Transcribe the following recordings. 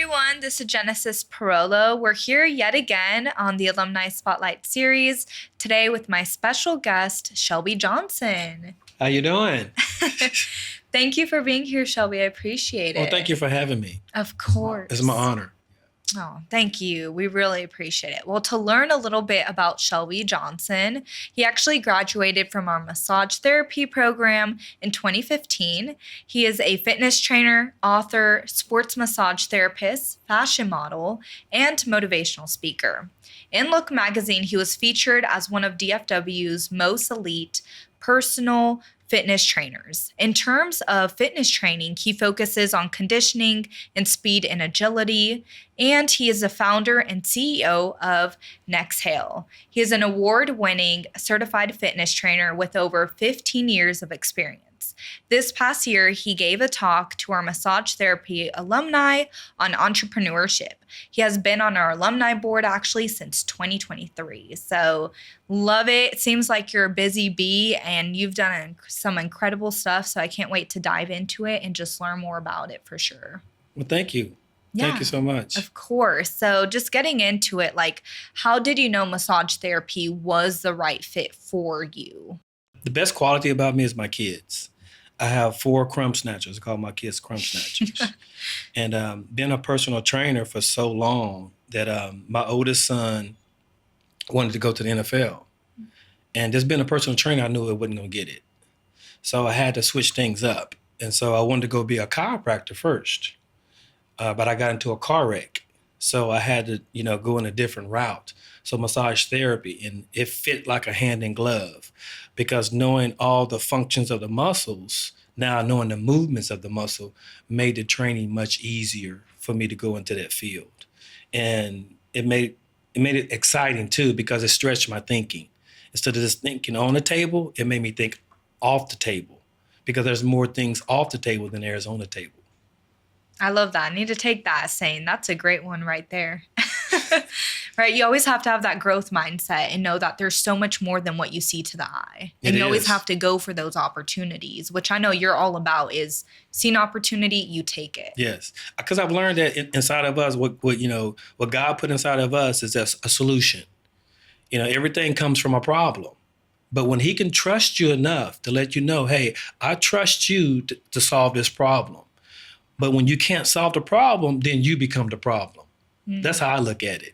everyone. This is Genesis Parolo. We're here yet again on the Alumni Spotlight series today with my special guest, Shelby Johnson. How you doing? Thank you for being here, Shelby. I appreciate it. Well, thank you for having me. Of course. It's my honor. Oh, thank you. We really appreciate it. Well, to learn a little bit about Shelby Johnson, he actually graduated from our massage therapy program in 2015. He is a fitness trainer, author, sports massage therapist, fashion model, and motivational speaker. In Look magazine, he was featured as one of DFW's most elite personal fitness trainers. In terms of fitness training, he focuses on conditioning and speed and agility, and he is the founder and CEO of Nexhale. He is an award-winning certified fitness trainer with over 15 years of experience. This past year, he gave a talk to our massage therapy alumni on entrepreneurship. He has been on our Alumni Board actually since 2023. So love it. It seems like you're a busy bee and you've done some incredible stuff. So I can't wait to dive into it and just learn more about it for sure. Well, thank you. Yeah, thank you so much. Of course. So just getting into it, like, how did you know massage therapy was the right fit for you? The best quality about me is my kids. I have 4 crumb snatchers. I call my kids crumb snatchers. And being a personal trainer for so long that my oldest son wanted to go to the NFL. And just being a personal trainer, I knew I wasn't going to get it. So I had to switch things up. And so I wanted to go be a chiropractor first. But I got into a car wreck. So I had to, go in a different route. So massage therapy, and it fit like a hand in glove because knowing all the functions of the muscles, now knowing the movements of the muscle made the training much easier for me to go into that field. And it made it exciting too because it stretched my thinking. Instead of just thinking on the table, it made me think off the table because there's more things off the table than there is on the table. I love that. I need to take that as saying that's a great one right there. Right? You always have to have that growth mindset and know that there's so much more than what you see to the eye. And you always have to go for those opportunities, which I know you're all about is seeing opportunity, you take it. Yes. Because I've learned that inside of us, what God put inside of us is a solution. Everything comes from a problem. But when he can trust you enough to let you know, hey, I trust you to solve this problem. But when you can't solve the problem, then you become the problem. Mm-hmm. That's how I look at it.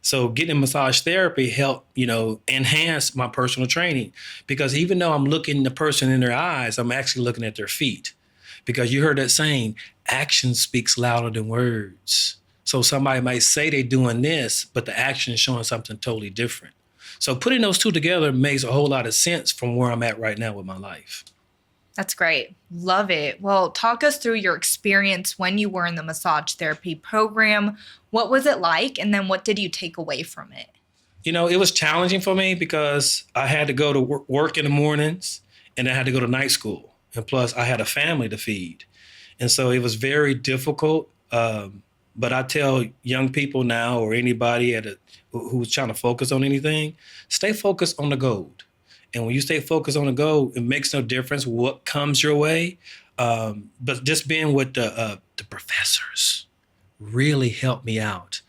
So getting massage therapy helped, enhance my personal training because even though I'm looking the person in their eyes, I'm actually looking at their feet because you heard that saying, action speaks louder than words. So somebody might say they're doing this, but the action is showing something totally different. So putting those two together makes a whole lot of sense from where I'm at right now with my life. That's great. Love it. Well, talk us through your experience when you were in the massage therapy program. What was it like? And then what did you take away from it? It was challenging for me because I had to go to work in the mornings and I had to go to night school. And plus I had a family to feed. And so it was very difficult. But I tell young people now or anybody who's trying to focus on anything, stay focused on the goal. And when you stay focused on the goal, it makes no difference what comes your way. But just being with the professors really helped me out.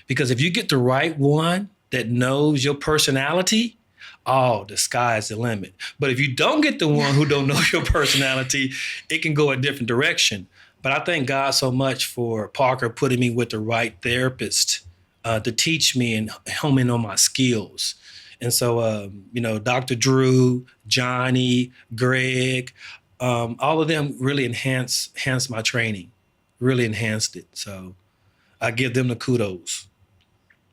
Because if you get the right one that knows your personality, the sky's the limit. But if you don't get the one who don't know your personality, it can go a different direction. But I thank God so much for Parker putting me with the right therapist to teach me and hone in on my skills. And so, Dr. Drew, Johnny, Greg, all of them really enhanced my training, really enhanced it. So I give them the kudos.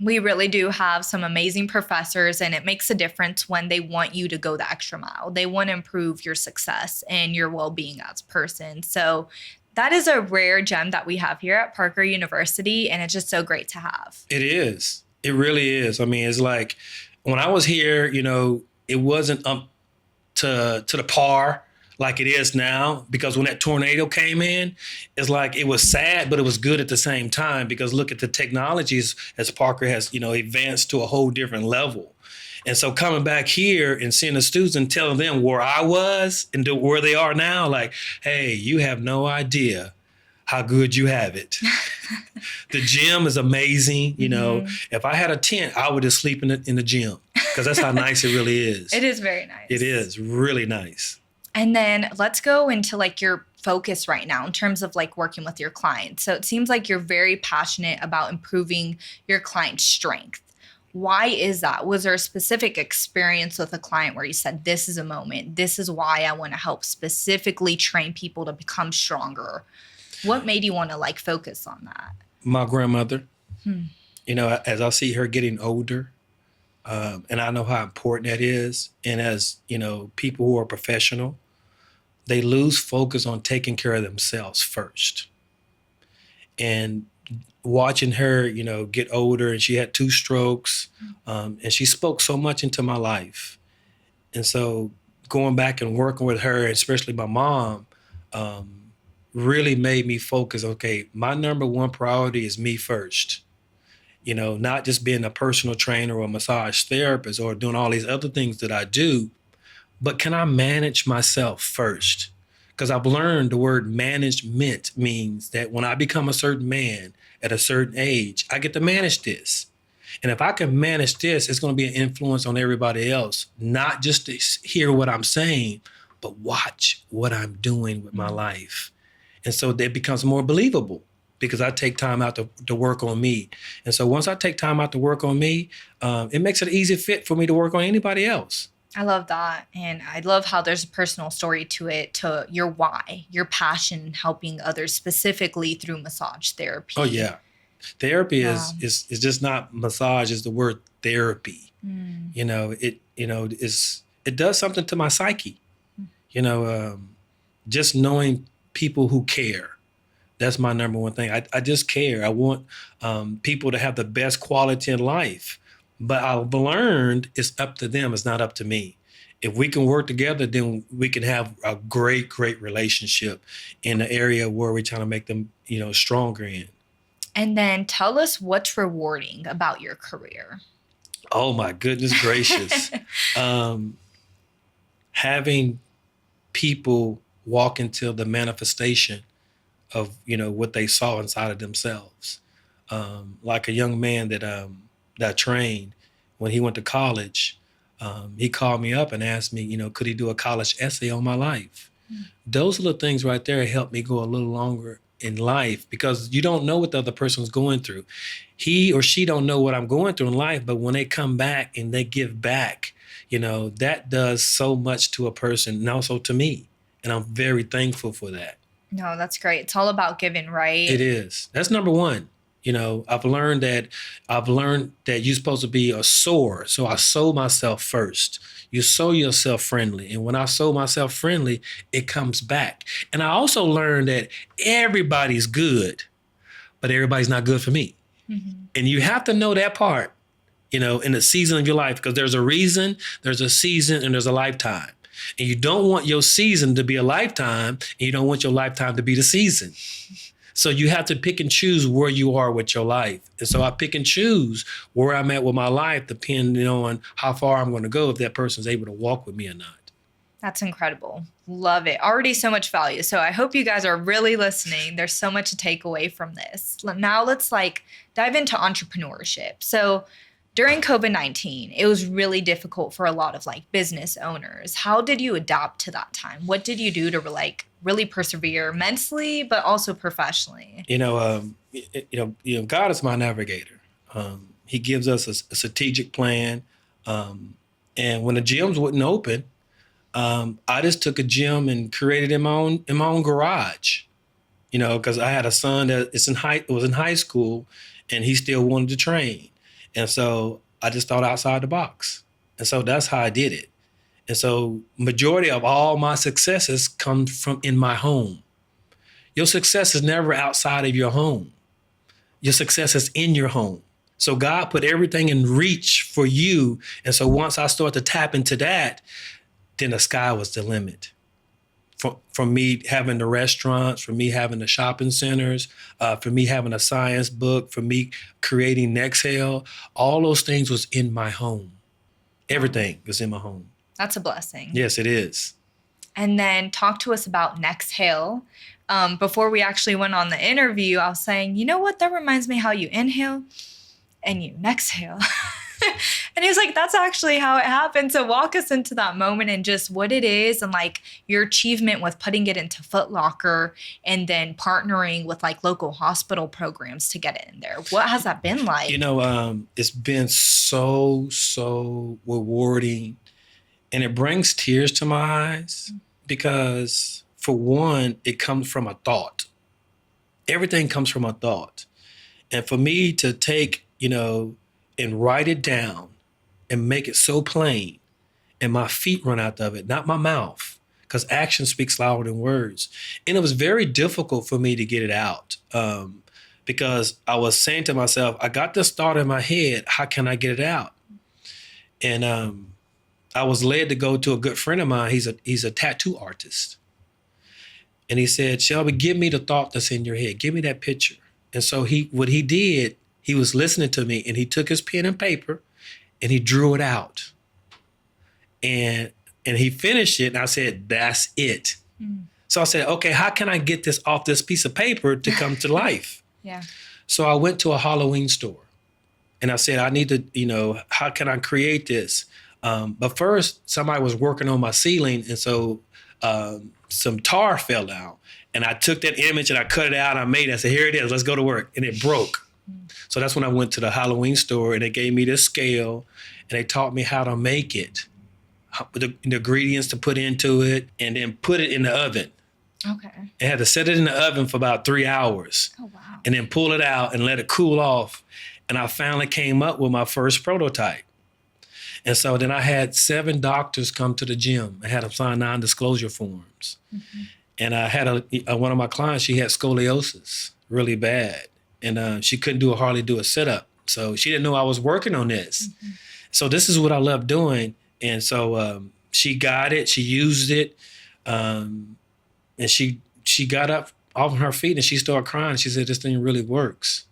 We really do have some amazing professors, and it makes a difference when they want you to go the extra mile. They want to improve your success and your well-being as a person. So that is a rare gem that we have here at Parker University, and it's just so great to have. It is. It really is. I mean, it's like, when I was here, it wasn't up to the par like it is now because when that tornado came in, it's like it was sad, but it was good at the same time because look at the technologies as Parker has, advanced to a whole different level. And so coming back here and seeing the students and telling them where I was and where they are now, like, hey, you have no idea how good you have it. The gym is amazing. You know, Mhm. if I had a tent, I would just sleep in the gym because that's how nice it really is. It is very nice. It is really nice. And then let's go into like your focus right now in terms of like working with your clients. So it seems like you're very passionate about improving your client's strength. Why is that? Was there a specific experience with a client where you said, this is a moment, this is why I want to help specifically train people to become stronger? What made you want to like focus on that? My grandmother, Hmm. you know, as I see her getting older, and I know how important that is. And as, you know, people who are professional, they lose focus on taking care of themselves first. And watching her, you know, get older, and she had 2 strokes, and she spoke so much into my life. And so going back and working with her, especially my mom, really made me focus, okay, my number one priority is me first. You know, not just being a personal trainer or a massage therapist or doing all these other things that I do, but can I manage myself first? Because I've learned the word management means that when I become a certain man at a certain age, I get to manage this. And if I can manage this, it's going to be an influence on everybody else, not just to hear what I'm saying, but watch what I'm doing with my life. And so that becomes more believable because I take time out to work on me. And so once I take time out to work on me, it makes it an easy fit for me to work on anybody else. I love that. And I love how there's a personal story to it, to your why, your passion, helping others specifically through massage therapy. Oh, yeah. Therapy Yeah. is just not massage, it's the word therapy. Mm. You know, it does something to my psyche. You know, just knowing people who care. That's my number one thing. I just care. I want people to have the best quality in life. But I've learned it's up to them. It's not up to me. If we can work together, then we can have a great, great relationship in the area where we're trying to make them, you know, stronger in. And then tell us what's rewarding about your career. Oh my goodness gracious. Having people walk into the manifestation of, you know, what they saw inside of themselves. Like a young man that I trained when he went to college, he called me up and asked me, you know, could he do a college essay on my life? Those little things right there helped me go a little longer in life because you don't know what the other person's going through. He or she don't know what I'm going through in life, but when they come back and they give back, you know, that does so much to a person and also to me. And I'm very thankful for that. No, that's great. It's all about giving, right? It is. That's number one. You know, I've learned that you're supposed to be a sower. So I sow myself first. You sow yourself friendly. And when I sow myself friendly, it comes back. And I also learned that everybody's good, but everybody's not good for me. Mm-hmm. And you have to know that part, you know, in the season of your life, because there's a reason, there's a season, and there's a lifetime. And you don't want your season to be a lifetime, and you don't want your lifetime to be the season. So you have to pick and choose where you are with your life. And so I pick and choose where I'm at with my life, depending on how far I'm going to go, if that person's able to walk with me or not. That's incredible. Love it. Already so much value. So I hope you guys are really listening. There's so much to take away from this. Now let's dive into entrepreneurship. So during COVID-19, it was really difficult for a lot of business owners. How did you adapt to that time? What did you do to really persevere mentally, but also professionally? God is my navigator. He gives us a strategic plan. And when the gyms wouldn't open, I just took a gym and created it in my own garage. You know, because I had a son that was in high school, and he still wanted to train. And so I just thought outside the box. And so that's how I did it. And so majority of all my successes come from in my home. Your success is never outside of your home. Your success is in your home. So God put everything in reach for you. And so once I started to tap into that, then the sky was the limit. From me having the restaurants, from me having the shopping centers, for me having a science book, for me creating Nexhale, all those things was in my home. Everything was in my home. That's a blessing. Yes, it is. And then talk to us about Nexhale. before we actually went on the interview, I was saying, you know what? That reminds me how you inhale and you exhale. And he was like, that's actually how it happened. So walk us into that moment and just what it is and like your achievement with putting it into Foot Locker and then partnering with like local hospital programs to get it in there. What has that been like? It's been so rewarding, and it brings tears to my eyes because, for one, it comes from a thought. Everything comes from a thought. And for me to take, and write it down and make it so plain, and my feet run out of it, not my mouth, because action speaks louder than words. And it was very difficult for me to get it out because I was saying to myself, I got this thought in my head, how can I get it out? And I was led to go to a good friend of mine. He's a tattoo artist. And he said, Shelby, give me the thought that's in your head. Give me that picture. And so what he did, he was listening to me, and he took his pen and paper and he drew it out. And he finished it, and I said, that's it. Mm. So I said, okay, how can I get this off this piece of paper to come to life? Yeah. So I went to a Halloween store, and I said, I need to, how can I create this? But first, somebody was working on my ceiling, and so some tar fell down. And I took that image and I cut it out. I made it. I said, here it is. Let's go to work. And it broke. So that's when I went to the Halloween store, and they gave me this scale, and they taught me how to make it, the ingredients to put into it, and then put it in the oven. Okay. I had to set it in the oven for about 3 hours. Oh, wow. And then pull it out and let it cool off. And I finally came up with my first prototype. And so then I had 7 doctors come to the gym. I had them sign non-disclosure forms. Mm-hmm. And I had one of my clients, she had scoliosis really bad. And she couldn't hardly do a sit-up. So she didn't know I was working on this. Mm-hmm. So this is what I love doing. And so she got it, she used it, and she got up off her feet and she started crying. She said, this thing really works.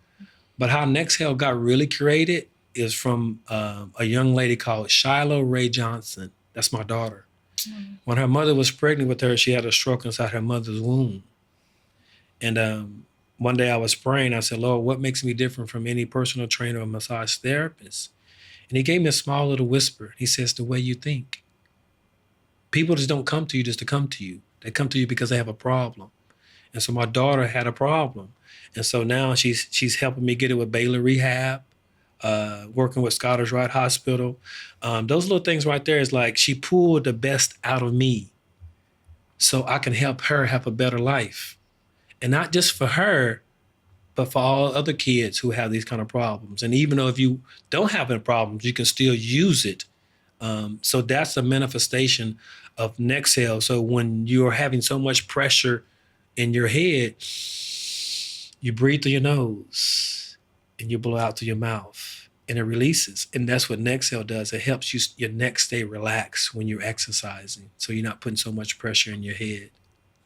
But how Nexhale got really created is from a young lady called Shelby Johnson. That's my daughter. Mm-hmm. When her mother was pregnant with her, she had a stroke inside her mother's womb. And one day I was praying. I said, Lord, what makes me different from any personal trainer or massage therapist? And he gave me a small little whisper. He says, the way you think. People just don't come to you just to come to you. They come to you because they have a problem. And so my daughter had a problem. And so now she's helping me get it with Baylor Rehab, working with Scottish Rite Hospital. Those little things right there is like she pulled the best out of me so I can help her have a better life. And not just for her, but for all other kids who have these kind of problems. And even though if you don't have any problems, you can still use it. So that's a manifestation of Nexhale. So when you're having so much pressure in your head, you breathe through your nose and you blow out through your mouth and it releases. And that's what Nexhale does. It helps your neck stay relaxed when you're exercising. So you're not putting so much pressure in your head.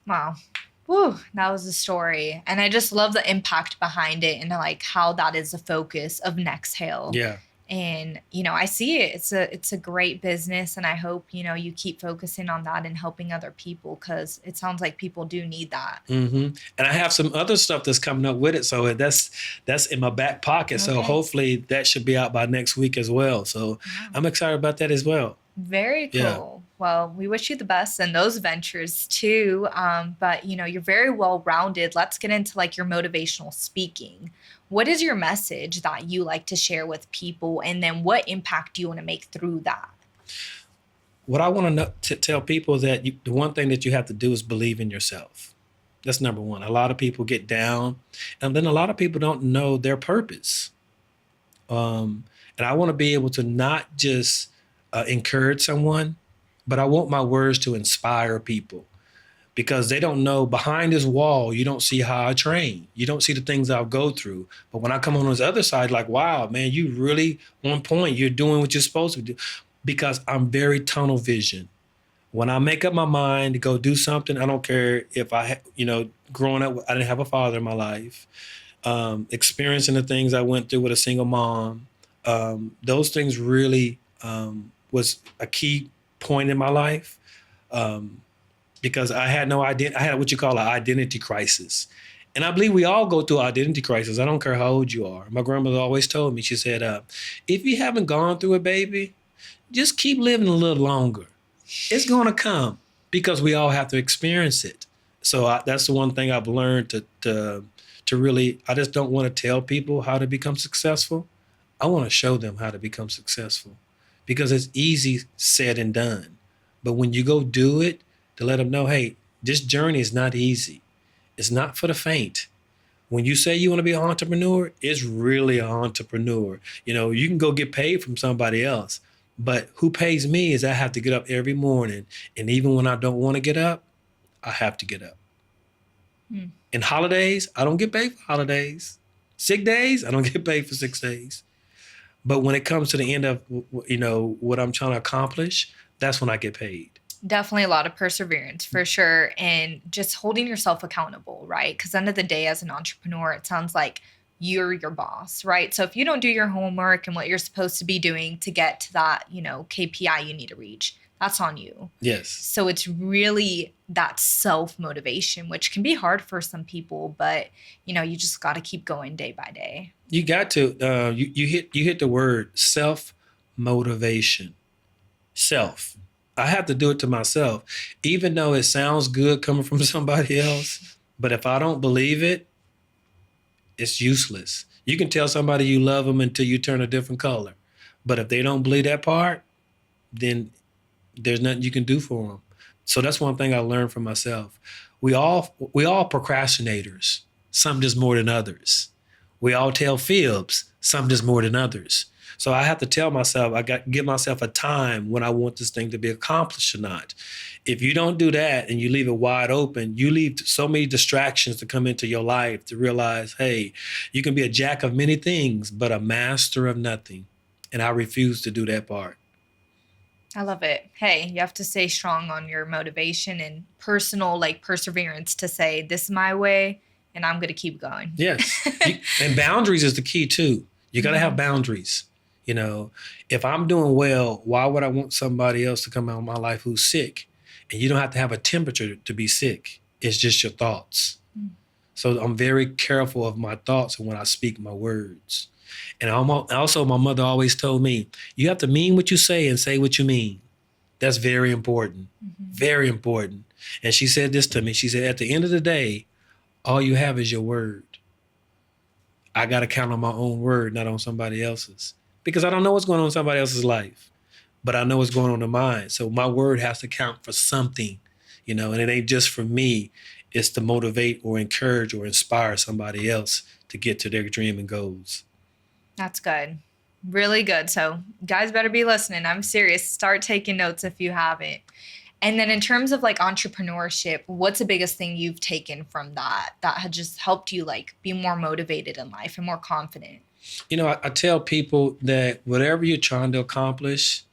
Wow. Woo, that was the story. And I just love the impact behind it and like how that is the focus of Nexhale. Yeah. And, I see it. It's a great business. And I hope, you keep focusing on that and helping other people because it sounds like people do need that. Mm-hmm. And I have some other stuff that's coming up with it. So that's in my back pocket. Okay. So hopefully that should be out by next week as well. So wow. I'm excited about that as well. Very cool. Yeah. Well, we wish you the best in those ventures too. But, you're very well-rounded. Let's get into like your motivational speaking. What is your message that you like to share with people? And then what impact do you want to make through that? What I want to tell people is that the one thing that you have to do is believe in yourself. That's number one. A lot of people get down, and then a lot of people don't know their purpose. And I want to be able to not just encourage someone, but I want my words to inspire people because they don't know behind this wall, you don't see how I train. You don't see the things I'll go through. But when I come on this other side, like, wow, man, you really on point. You're doing what you're supposed to do because I'm very tunnel vision. When I make up my mind to go do something, I don't care if growing up, I didn't have a father in my life, experiencing the things I went through with a single mom. Those things really was a key point in my life. because I had no idea. I had what you call an identity crisis. And I believe we all go through identity crisis. I don't care how old you are. My grandmother always told me, she said, if you haven't gone through it, baby, just keep living a little longer. It's going to come because we all have to experience it. So that's the one thing I've learned to really, I just don't want to tell people how to become successful. I want to show them how to become successful because it's easy said and done. But when you go do it, to let them know, hey, this journey is not easy. It's not for the faint. When you say you want to be an entrepreneur, it's really an entrepreneur. You can go get paid from somebody else, but who pays me is I have to get up every morning. And even when I don't want to get up, I have to get up. In holidays, I don't get paid for holidays. Sick days, I don't get paid for 6 days. But when it comes to the end of, what I'm trying to accomplish, that's when I get paid. Definitely a lot of perseverance for sure. And just holding yourself accountable, right? Because end of the day, as an entrepreneur, it sounds like you're your boss, right? So if you don't do your homework and what you're supposed to be doing to get to that, KPI you need to reach, that's on you. Yes. So it's really that self-motivation, which can be hard for some people, but you just got to keep going day by day. You got to, you hit the word self-motivation. Self. I have to do it to myself, even though it sounds good coming from somebody else. But if I don't believe it, it's useless. You can tell somebody you love them until you turn a different color. But if they don't believe that part, then there's nothing you can do for them. So that's one thing I learned from myself. We all procrastinators. Some just more than others. We all tell fibs. Some just more than others. So I have to tell myself, I got to give myself a time when I want this thing to be accomplished or not. If you don't do that and you leave it wide open, you leave so many distractions to come into your life to realize, hey, you can be a jack of many things, but a master of nothing. And I refuse to do that part. I love it. Hey, you have to stay strong on your motivation and personal perseverance to say, this is my way and I'm going to keep going. Yes. And boundaries is the key too. You got to have boundaries. If I'm doing well, why would I want somebody else to come out of my life who's sick? And you don't have to have a temperature to be sick. It's just your thoughts. So I'm very careful of my thoughts and when I speak my words. And also my mother always told me, you have to mean what you say and say what you mean. That's very important. Very important. And she said this to me. She said, at the end of the day, all you have is your word. I got to count on my own word, not on somebody else's. Because I don't know what's going on in somebody else's life, but I know what's going on in mine. So my word has to count for something, and it ain't just for me. It's to motivate or encourage or inspire somebody else to get to their dream and goals. That's good. Really good. So guys better be listening. I'm serious. Start taking notes if you haven't. And then in terms of entrepreneurship, what's the biggest thing you've taken from that had just helped you be more motivated in life and more confident? I tell people that whatever you're trying to accomplish,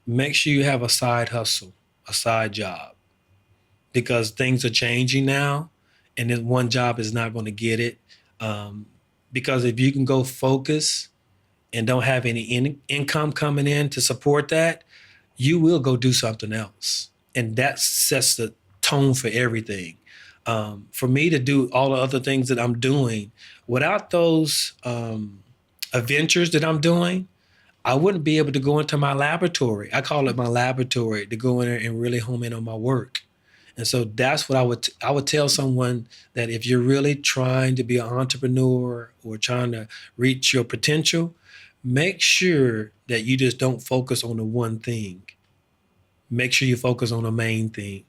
make sure you have a side hustle, a side job, because things are changing now and then one job is not going to get it. Because if you can go focus and don't have any income coming in to support that, you will go do something else. And that sets the tone for everything. For me to do all the other things that I'm doing, without those adventures that I'm doing, I wouldn't be able to go into my laboratory. I call it my laboratory, to go in there and really home in on my work. And so that's what I would tell someone, that if you're really trying to be an entrepreneur or trying to reach your potential, make sure that you just don't focus on the one thing. Make sure you focus on the main thing.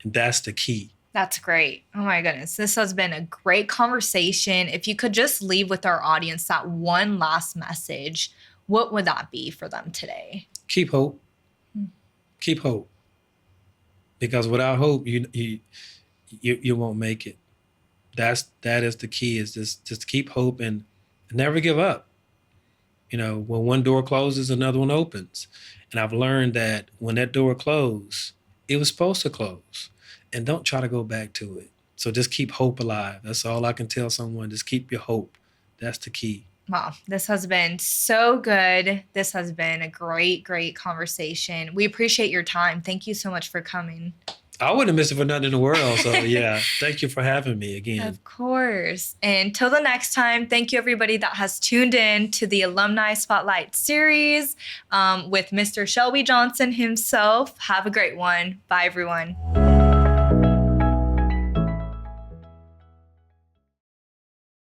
And that's the key. That's great. Oh my goodness. This has been a great conversation. If you could just leave with our audience that one last message, what would that be for them today? Keep hope. Keep hope. Because without hope, you won't make it. That is the key, is just keep hope and never give up. When one door closes, another one opens. And I've learned that when that door closed, it was supposed to close. And don't try to go back to it. So just keep hope alive. That's all I can tell someone. Just keep your hope. That's the key. Wow, this has been so good. This has been a great, great conversation. We appreciate your time. Thank you so much for coming. I wouldn't miss it for nothing in the world. So yeah, thank you for having me again. Of course. And till the next time, thank you everybody that has tuned in to the Alumni Spotlight series with Mr. Shelby Johnson himself. Have a great one. Bye, everyone.